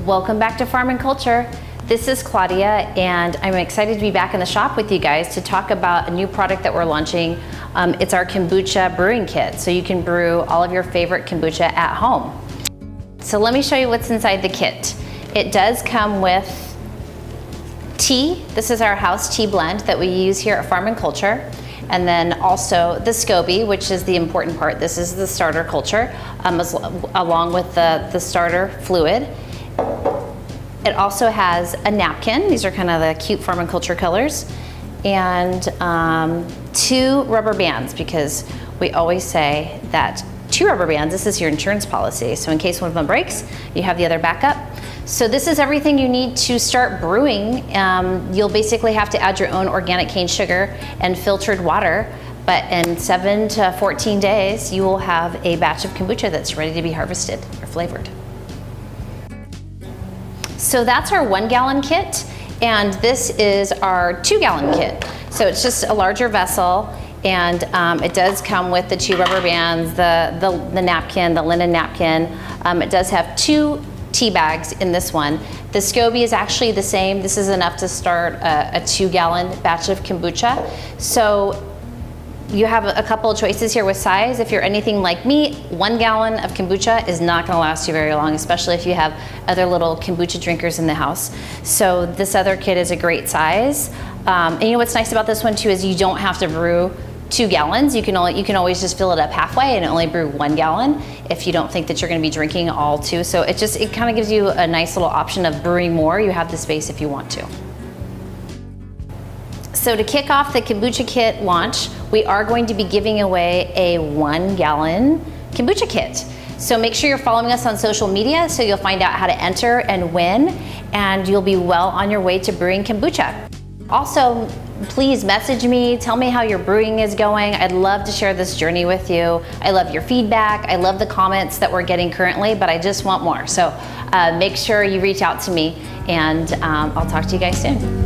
Welcome back to Farm and Culture. This is Claudia, and I'm excited to be back in the shop with you guys to talk about a new product that we're launching. It's our Kombucha Brewing Kit, so you can brew all of your favorite kombucha at home. So let me show you what's inside the kit. It does come with tea. This is our house tea blend that we use here at Farm and Culture. And then also the SCOBY, which is the important part. This is the starter culture, along with the starter fluid. It also has a napkin. These are kind of the cute Farm and Culture colors. And 2 rubber bands, because we always say that 2 rubber bands, this is your insurance policy. So in case one of them breaks, you have the other backup. So this is everything you need to start brewing. You'll basically have to add your own organic cane sugar and filtered water, but in 7 to 14 days, you will have a batch of kombucha that's ready to be harvested or flavored. So that's our 1-gallon kit, and this is our 2-gallon kit. So it's just a larger vessel, and it does come with the 2 rubber bands, the napkin, the linen napkin. It does have 2 tea bags in this one. The SCOBY is actually the same. This is enough to start a 2-gallon batch of kombucha. So you have a couple of choices here with size. If you're anything like me, 1 gallon of kombucha is not gonna last you very long, especially if you have other little kombucha drinkers in the house. So this other kit is a great size. And you know what's nice about this one too is you don't have to brew 2 gallons. You can always just fill it up halfway and only brew 1 gallon if you don't think that you're going to be drinking all 2. So it kind of gives you a nice little option of brewing more. You have the space if you want to. So to kick off the kombucha kit launch, we are going to be giving away a 1-gallon kombucha kit. So make sure you're following us on social media so you'll find out how to enter and win, and you'll be well on your way to brewing kombucha. Also, please message me, tell me how your brewing is going. I'd love to share this journey with you. I love your feedback. I love the comments that we're getting currently, but I just want more. So make sure you reach out to me, and I'll talk to you guys soon.